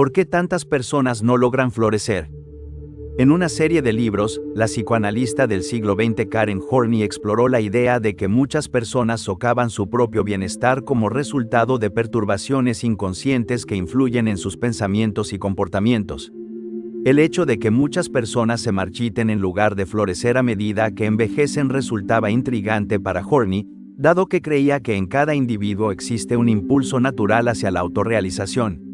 ¿Por qué tantas personas no logran florecer? En una serie de libros, la psicoanalista del siglo XX Karen Horney exploró la idea de que muchas personas socavan su propio bienestar como resultado de perturbaciones inconscientes que influyen en sus pensamientos y comportamientos. El hecho de que muchas personas se marchiten en lugar de florecer a medida que envejecen resultaba intrigante para Horney, dado que creía que en cada individuo existe un impulso natural hacia la autorrealización.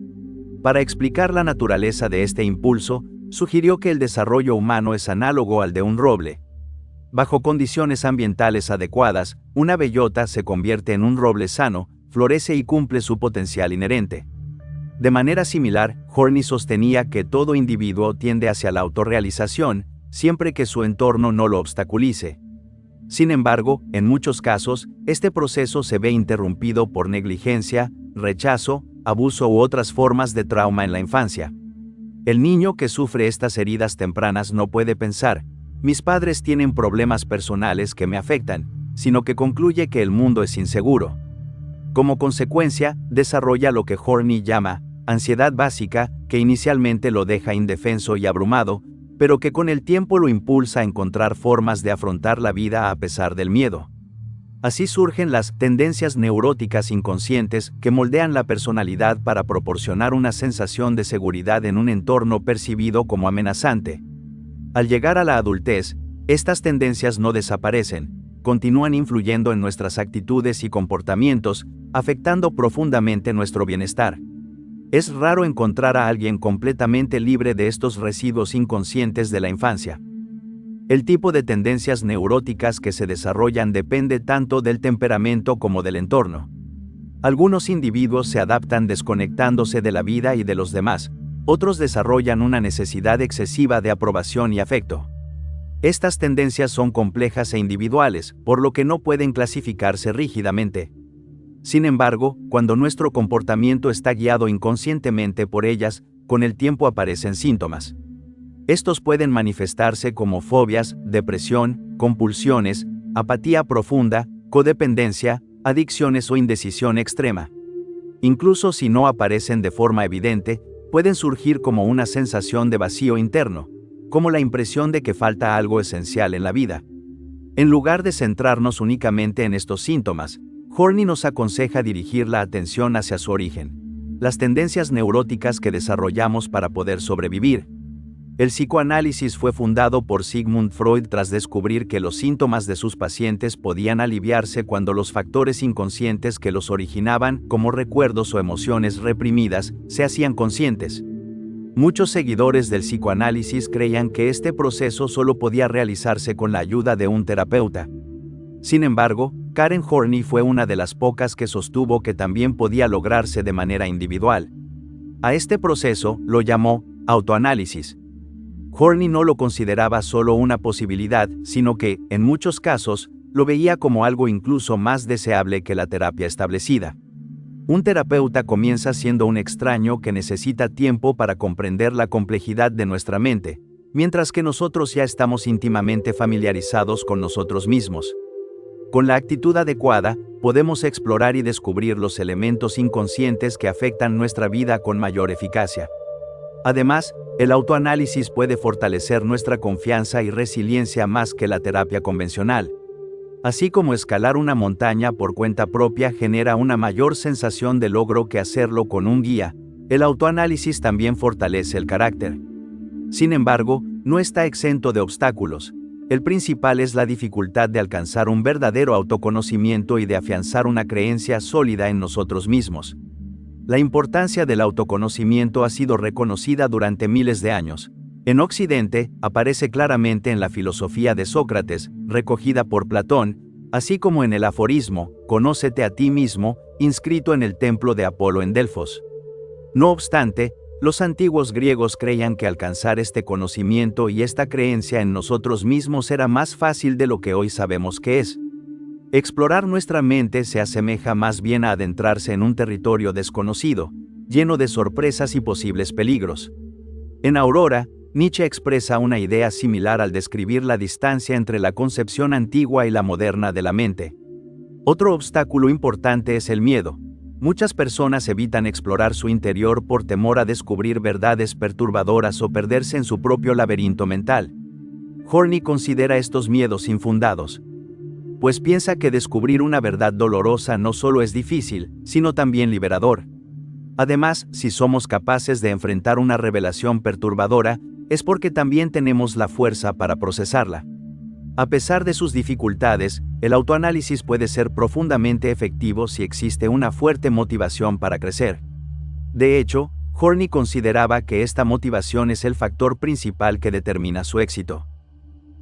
Para explicar la naturaleza de este impulso, sugirió que el desarrollo humano es análogo al de un roble. Bajo condiciones ambientales adecuadas, una bellota se convierte en un roble sano, florece y cumple su potencial inherente. De manera similar, Horney sostenía que todo individuo tiende hacia la autorrealización, siempre que su entorno no lo obstaculice. Sin embargo, en muchos casos, este proceso se ve interrumpido por negligencia, rechazo, abuso u otras formas de trauma en la infancia. El niño que sufre estas heridas tempranas no puede pensar, mis padres tienen problemas personales que me afectan, sino que concluye que el mundo es inseguro. Como consecuencia, desarrolla lo que Horney llama ansiedad básica, que inicialmente lo deja indefenso y abrumado, pero que con el tiempo lo impulsa a encontrar formas de afrontar la vida a pesar del miedo. Así surgen las tendencias neuróticas inconscientes que moldean la personalidad para proporcionar una sensación de seguridad en un entorno percibido como amenazante. Al llegar a la adultez, estas tendencias no desaparecen, continúan influyendo en nuestras actitudes y comportamientos, afectando profundamente nuestro bienestar. Es raro encontrar a alguien completamente libre de estos residuos inconscientes de la infancia. El tipo de tendencias neuróticas que se desarrollan depende tanto del temperamento como del entorno. Algunos individuos se adaptan desconectándose de la vida y de los demás, otros desarrollan una necesidad excesiva de aprobación y afecto. Estas tendencias son complejas e individuales, por lo que no pueden clasificarse rígidamente. Sin embargo, cuando nuestro comportamiento está guiado inconscientemente por ellas, con el tiempo aparecen síntomas. Estos pueden manifestarse como fobias, depresión, compulsiones, apatía profunda, codependencia, adicciones o indecisión extrema. Incluso si no aparecen de forma evidente, pueden surgir como una sensación de vacío interno, como la impresión de que falta algo esencial en la vida. En lugar de centrarnos únicamente en estos síntomas, Horney nos aconseja dirigir la atención hacia su origen, las tendencias neuróticas que desarrollamos para poder sobrevivir. El psicoanálisis fue fundado por Sigmund Freud tras descubrir que los síntomas de sus pacientes podían aliviarse cuando los factores inconscientes que los originaban, como recuerdos o emociones reprimidas, se hacían conscientes. Muchos seguidores del psicoanálisis creían que este proceso solo podía realizarse con la ayuda de un terapeuta. Sin embargo, Karen Horney fue una de las pocas que sostuvo que también podía lograrse de manera individual. A este proceso lo llamó autoanálisis. Horney no lo consideraba solo una posibilidad, sino que, en muchos casos, lo veía como algo incluso más deseable que la terapia establecida. Un terapeuta comienza siendo un extraño que necesita tiempo para comprender la complejidad de nuestra mente, mientras que nosotros ya estamos íntimamente familiarizados con nosotros mismos. Con la actitud adecuada, podemos explorar y descubrir los elementos inconscientes que afectan nuestra vida con mayor eficacia. Además, el autoanálisis puede fortalecer nuestra confianza y resiliencia más que la terapia convencional. Así como escalar una montaña por cuenta propia genera una mayor sensación de logro que hacerlo con un guía, el autoanálisis también fortalece el carácter. Sin embargo, no está exento de obstáculos. El principal es la dificultad de alcanzar un verdadero autoconocimiento y de afianzar una creencia sólida en nosotros mismos. La importancia del autoconocimiento ha sido reconocida durante miles de años. En Occidente, aparece claramente en la filosofía de Sócrates, recogida por Platón, así como en el aforismo, «Conócete a ti mismo», inscrito en el templo de Apolo en Delfos. No obstante, los antiguos griegos creían que alcanzar este conocimiento y esta creencia en nosotros mismos era más fácil de lo que hoy sabemos que es. Explorar nuestra mente se asemeja más bien a adentrarse en un territorio desconocido, lleno de sorpresas y posibles peligros. En Aurora, Nietzsche expresa una idea similar al describir la distancia entre la concepción antigua y la moderna de la mente. Otro obstáculo importante es el miedo. Muchas personas evitan explorar su interior por temor a descubrir verdades perturbadoras o perderse en su propio laberinto mental. Horney considera estos miedos infundados, pues piensa que descubrir una verdad dolorosa no solo es difícil, sino también liberador. Además, si somos capaces de enfrentar una revelación perturbadora, es porque también tenemos la fuerza para procesarla. A pesar de sus dificultades, el autoanálisis puede ser profundamente efectivo si existe una fuerte motivación para crecer. De hecho, Horney consideraba que esta motivación es el factor principal que determina su éxito.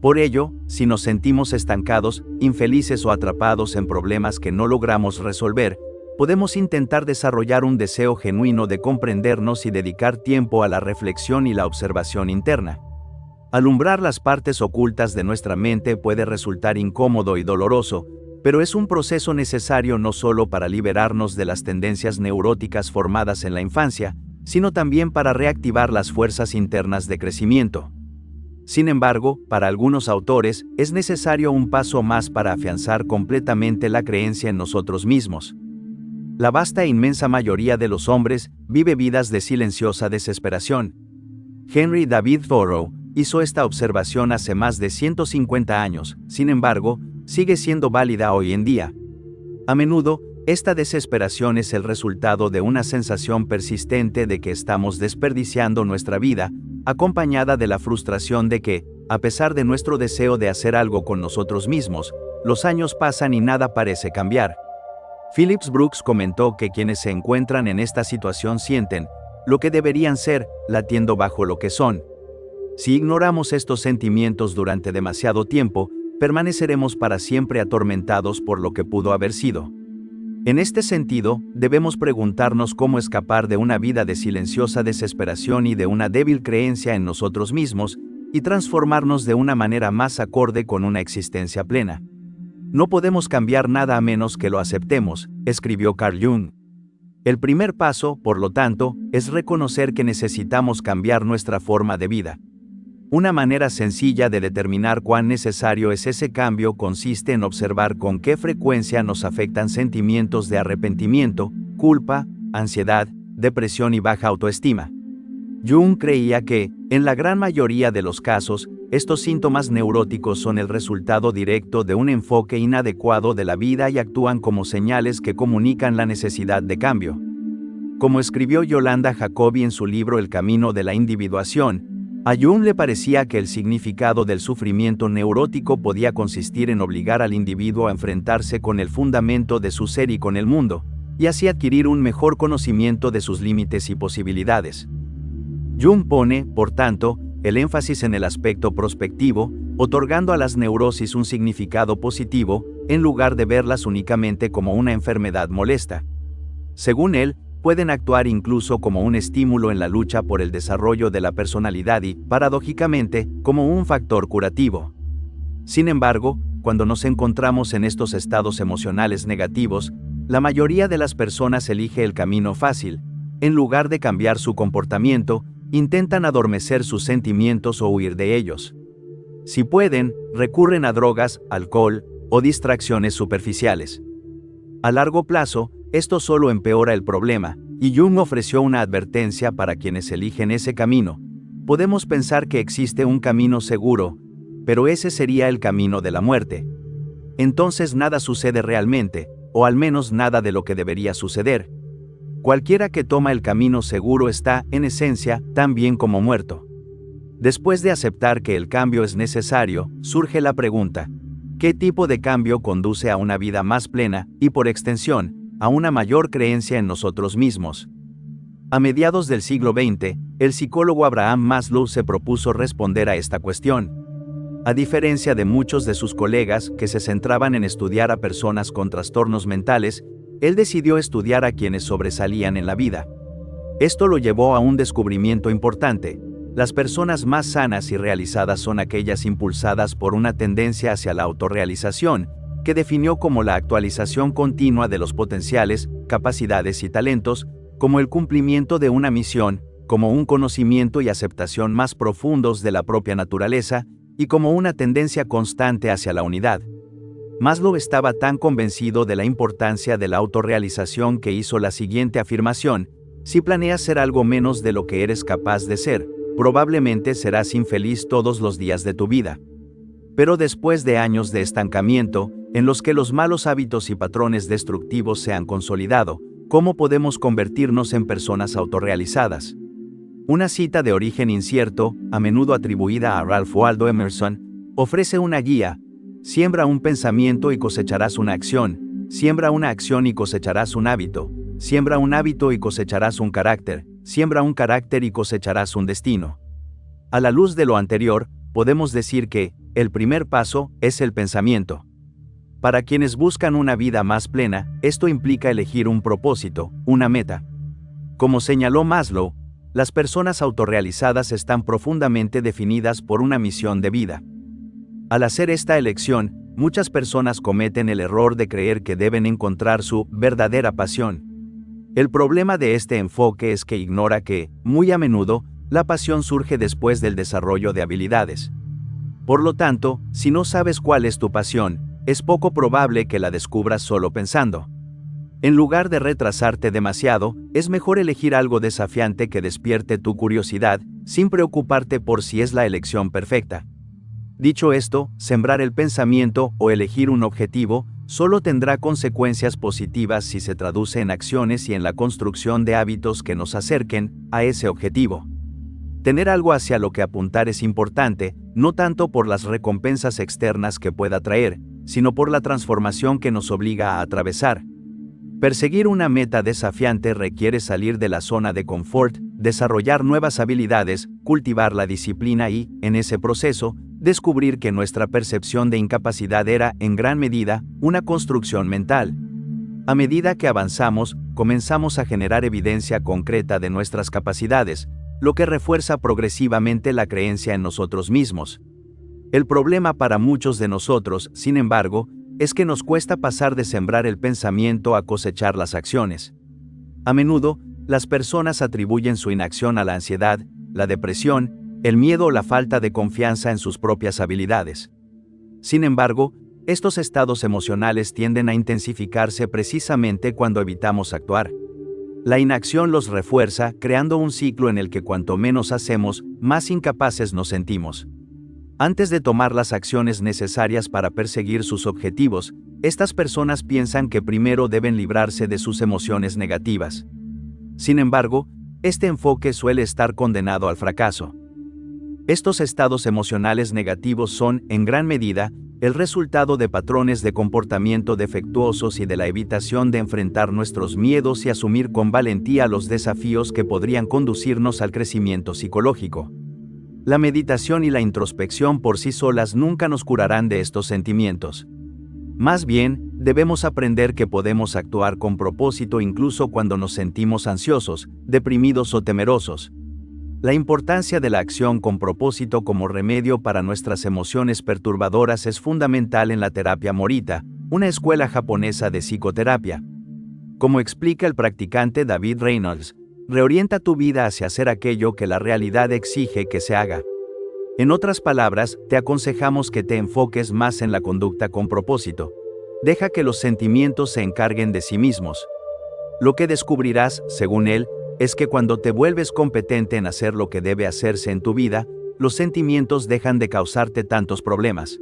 Por ello, si nos sentimos estancados, infelices o atrapados en problemas que no logramos resolver, podemos intentar desarrollar un deseo genuino de comprendernos y dedicar tiempo a la reflexión y la observación interna. Alumbrar las partes ocultas de nuestra mente puede resultar incómodo y doloroso, pero es un proceso necesario no solo para liberarnos de las tendencias neuróticas formadas en la infancia, sino también para reactivar las fuerzas internas de crecimiento. Sin embargo, para algunos autores, es necesario un paso más para afianzar completamente la creencia en nosotros mismos. La vasta e inmensa mayoría de los hombres vive vidas de silenciosa desesperación. Henry David Thoreau hizo esta observación hace más de 150 años, sin embargo, sigue siendo válida hoy en día. A menudo, esta desesperación es el resultado de una sensación persistente de que estamos desperdiciando nuestra vida, acompañada de la frustración de que, a pesar de nuestro deseo de hacer algo con nosotros mismos, los años pasan y nada parece cambiar. Phillips Brooks comentó que quienes se encuentran en esta situación sienten lo que deberían ser, latiendo bajo lo que son. Si ignoramos estos sentimientos durante demasiado tiempo, permaneceremos para siempre atormentados por lo que pudo haber sido. En este sentido, debemos preguntarnos cómo escapar de una vida de silenciosa desesperación y de una débil creencia en nosotros mismos, y transformarnos de una manera más acorde con una existencia plena. No podemos cambiar nada a menos que lo aceptemos, escribió Carl Jung. El primer paso, por lo tanto, es reconocer que necesitamos cambiar nuestra forma de vida. Una manera sencilla de determinar cuán necesario es ese cambio consiste en observar con qué frecuencia nos afectan sentimientos de arrepentimiento, culpa, ansiedad, depresión y baja autoestima. Jung creía que, en la gran mayoría de los casos, estos síntomas neuróticos son el resultado directo de un enfoque inadecuado de la vida y actúan como señales que comunican la necesidad de cambio. Como escribió Yolanda Jacobi en su libro El camino de la individuación, a Jung le parecía que el significado del sufrimiento neurótico podía consistir en obligar al individuo a enfrentarse con el fundamento de su ser y con el mundo, y así adquirir un mejor conocimiento de sus límites y posibilidades. Jung pone, por tanto, el énfasis en el aspecto prospectivo, otorgando a las neurosis un significado positivo, en lugar de verlas únicamente como una enfermedad molesta. Según él, pueden actuar incluso como un estímulo en la lucha por el desarrollo de la personalidad y, paradójicamente, como un factor curativo. Sin embargo, cuando nos encontramos en estos estados emocionales negativos, la mayoría de las personas elige el camino fácil. En lugar de cambiar su comportamiento, intentan adormecer sus sentimientos o huir de ellos. Si pueden, recurren a drogas, alcohol o distracciones superficiales. A largo plazo, esto solo empeora el problema, y Jung ofreció una advertencia para quienes eligen ese camino. Podemos pensar que existe un camino seguro, pero ese sería el camino de la muerte. Entonces nada sucede realmente, o al menos nada de lo que debería suceder. Cualquiera que toma el camino seguro está, en esencia, tan bien como muerto. Después de aceptar que el cambio es necesario, surge la pregunta: ¿qué tipo de cambio conduce a una vida más plena, y por extensión, a una mayor creencia en nosotros mismos? A mediados del siglo XX, el psicólogo Abraham Maslow se propuso responder a esta cuestión. A diferencia de muchos de sus colegas que se centraban en estudiar a personas con trastornos mentales, él decidió estudiar a quienes sobresalían en la vida. Esto lo llevó a un descubrimiento importante: las personas más sanas y realizadas son aquellas impulsadas por una tendencia hacia la autorrealización, que definió como la actualización continua de los potenciales, capacidades y talentos, como el cumplimiento de una misión, como un conocimiento y aceptación más profundos de la propia naturaleza, y como una tendencia constante hacia la unidad. Maslow estaba tan convencido de la importancia de la autorrealización que hizo la siguiente afirmación: si planeas ser algo menos de lo que eres capaz de ser, probablemente serás infeliz todos los días de tu vida. Pero después de años de estancamiento, en los que los malos hábitos y patrones destructivos se han consolidado, ¿cómo podemos convertirnos en personas autorrealizadas? Una cita de origen incierto, a menudo atribuida a Ralph Waldo Emerson, ofrece una guía: siembra un pensamiento y cosecharás una acción, siembra una acción y cosecharás un hábito, siembra un hábito y cosecharás un carácter, siembra un carácter y cosecharás un destino. A la luz de lo anterior, podemos decir que el primer paso es el pensamiento. Para quienes buscan una vida más plena, esto implica elegir un propósito, una meta. Como señaló Maslow, las personas autorrealizadas están profundamente definidas por una misión de vida. Al hacer esta elección, muchas personas cometen el error de creer que deben encontrar su verdadera pasión. El problema de este enfoque es que ignora que, muy a menudo, la pasión surge después del desarrollo de habilidades. Por lo tanto, si no sabes cuál es tu pasión, es poco probable que la descubras solo pensando. En lugar de retrasarte demasiado, es mejor elegir algo desafiante que despierte tu curiosidad, sin preocuparte por si es la elección perfecta. Dicho esto, sembrar el pensamiento o elegir un objetivo solo tendrá consecuencias positivas si se traduce en acciones y en la construcción de hábitos que nos acerquen a ese objetivo. Tener algo hacia lo que apuntar es importante, no tanto por las recompensas externas que pueda traer, sino por la transformación que nos obliga a atravesar. Perseguir una meta desafiante requiere salir de la zona de confort, desarrollar nuevas habilidades, cultivar la disciplina y, en ese proceso, descubrir que nuestra percepción de incapacidad era, en gran medida, una construcción mental. A medida que avanzamos, comenzamos a generar evidencia concreta de nuestras capacidades, lo que refuerza progresivamente la creencia en nosotros mismos. El problema para muchos de nosotros, sin embargo, es que nos cuesta pasar de sembrar el pensamiento a cosechar las acciones. A menudo, las personas atribuyen su inacción a la ansiedad, la depresión, el miedo o la falta de confianza en sus propias habilidades. Sin embargo, estos estados emocionales tienden a intensificarse precisamente cuando evitamos actuar. La inacción los refuerza, creando un ciclo en el que cuanto menos hacemos, más incapaces nos sentimos. Antes de tomar las acciones necesarias para perseguir sus objetivos, estas personas piensan que primero deben librarse de sus emociones negativas. Sin embargo, este enfoque suele estar condenado al fracaso. Estos estados emocionales negativos son, en gran medida, el resultado de patrones de comportamiento defectuosos y de la evitación de enfrentar nuestros miedos y asumir con valentía los desafíos que podrían conducirnos al crecimiento psicológico. La meditación y la introspección por sí solas nunca nos curarán de estos sentimientos. Más bien, debemos aprender que podemos actuar con propósito incluso cuando nos sentimos ansiosos, deprimidos o temerosos. La importancia de la acción con propósito como remedio para nuestras emociones perturbadoras es fundamental en la terapia Morita, una escuela japonesa de psicoterapia. Como explica el practicante David Reynolds, reorienta tu vida hacia hacer aquello que la realidad exige que se haga. En otras palabras, te aconsejamos que te enfoques más en la conducta con propósito. Deja que los sentimientos se encarguen de sí mismos. Lo que descubrirás, según él, es que cuando te vuelves competente en hacer lo que debe hacerse en tu vida, los sentimientos dejan de causarte tantos problemas.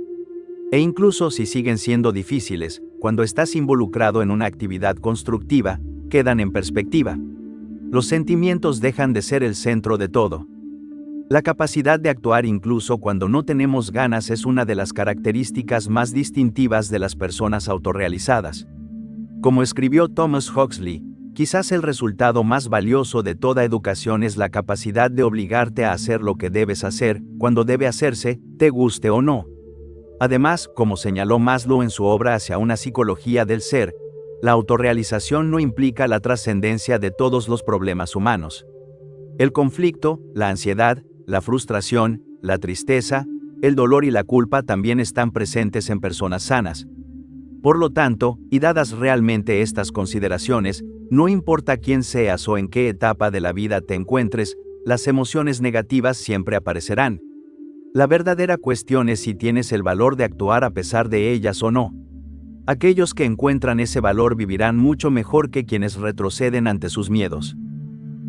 E incluso si siguen siendo difíciles, cuando estás involucrado en una actividad constructiva, quedan en perspectiva. Los sentimientos dejan de ser el centro de todo. La capacidad de actuar incluso cuando no tenemos ganas es una de las características más distintivas de las personas autorrealizadas. Como escribió Thomas Huxley, quizás el resultado más valioso de toda educación es la capacidad de obligarte a hacer lo que debes hacer, cuando debe hacerse, te guste o no. Además, como señaló Maslow en su obra Hacia una psicología del ser, la autorrealización no implica la trascendencia de todos los problemas humanos. El conflicto, la ansiedad, la frustración, la tristeza, el dolor y la culpa también están presentes en personas sanas. Por lo tanto, y dadas realmente estas consideraciones, no importa quién seas o en qué etapa de la vida te encuentres, las emociones negativas siempre aparecerán. La verdadera cuestión es si tienes el valor de actuar a pesar de ellas o no. Aquellos que encuentran ese valor vivirán mucho mejor que quienes retroceden ante sus miedos.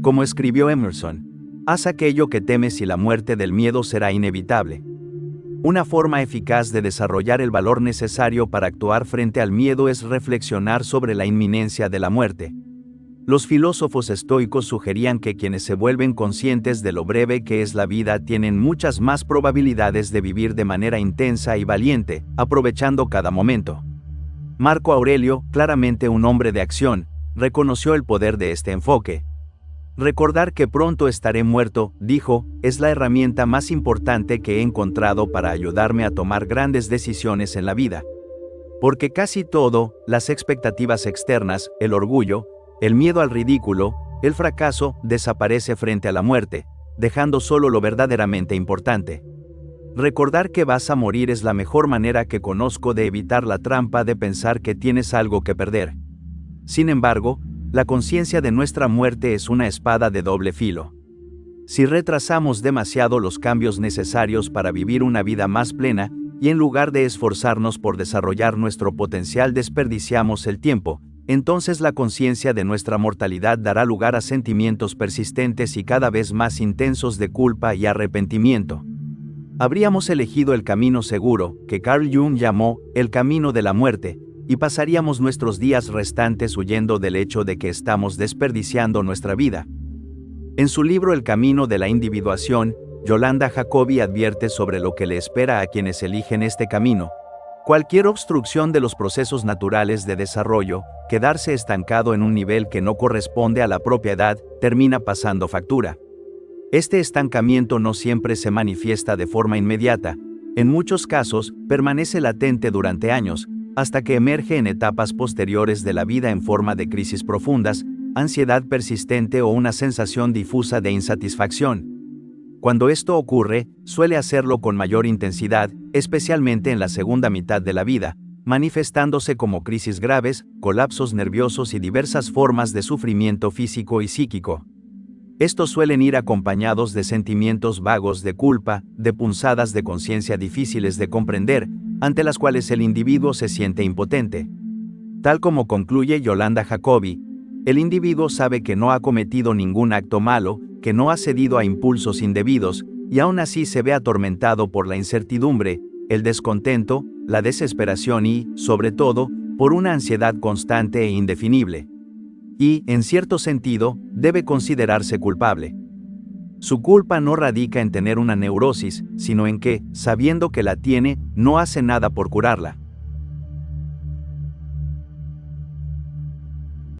Como escribió Emerson, haz aquello que temes y la muerte del miedo será inevitable. Una forma eficaz de desarrollar el valor necesario para actuar frente al miedo es reflexionar sobre la inminencia de la muerte. Los filósofos estoicos sugerían que quienes se vuelven conscientes de lo breve que es la vida tienen muchas más probabilidades de vivir de manera intensa y valiente, aprovechando cada momento. Marco Aurelio, claramente un hombre de acción, reconoció el poder de este enfoque. Recordar que pronto estaré muerto, dijo, es la herramienta más importante que he encontrado para ayudarme a tomar grandes decisiones en la vida. Porque casi todo, las expectativas externas, el orgullo, el miedo al ridículo, el fracaso, desaparece frente a la muerte, dejando solo lo verdaderamente importante. Recordar que vas a morir es la mejor manera que conozco de evitar la trampa de pensar que tienes algo que perder. Sin embargo, la conciencia de nuestra muerte es una espada de doble filo. Si retrasamos demasiado los cambios necesarios para vivir una vida más plena, y en lugar de esforzarnos por desarrollar nuestro potencial desperdiciamos el tiempo, entonces la conciencia de nuestra mortalidad dará lugar a sentimientos persistentes y cada vez más intensos de culpa y arrepentimiento. Habríamos elegido el camino seguro, que Carl Jung llamó el camino de la muerte, y pasaríamos nuestros días restantes huyendo del hecho de que estamos desperdiciando nuestra vida. En su libro El camino de la individuación, Yolanda Jacobi advierte sobre lo que le espera a quienes eligen este camino. Cualquier obstrucción de los procesos naturales de desarrollo, quedarse estancado en un nivel que no corresponde a la propia edad, termina pasando factura. Este estancamiento no siempre se manifiesta de forma inmediata. En muchos casos, permanece latente durante años, hasta que emerge en etapas posteriores de la vida en forma de crisis profundas, ansiedad persistente o una sensación difusa de insatisfacción. Cuando esto ocurre, suele hacerlo con mayor intensidad, especialmente en la segunda mitad de la vida, manifestándose como crisis graves, colapsos nerviosos y diversas formas de sufrimiento físico y psíquico. Estos suelen ir acompañados de sentimientos vagos de culpa, de punzadas de conciencia difíciles de comprender, ante las cuales el individuo se siente impotente. Tal como concluye Yolanda Jacobi, el individuo sabe que no ha cometido ningún acto malo, que no ha cedido a impulsos indebidos, y aún así se ve atormentado por la incertidumbre, el descontento, la desesperación y, sobre todo, por una ansiedad constante e indefinible. Y, en cierto sentido, debe considerarse culpable. Su culpa no radica en tener una neurosis, sino en que, sabiendo que la tiene, no hace nada por curarla.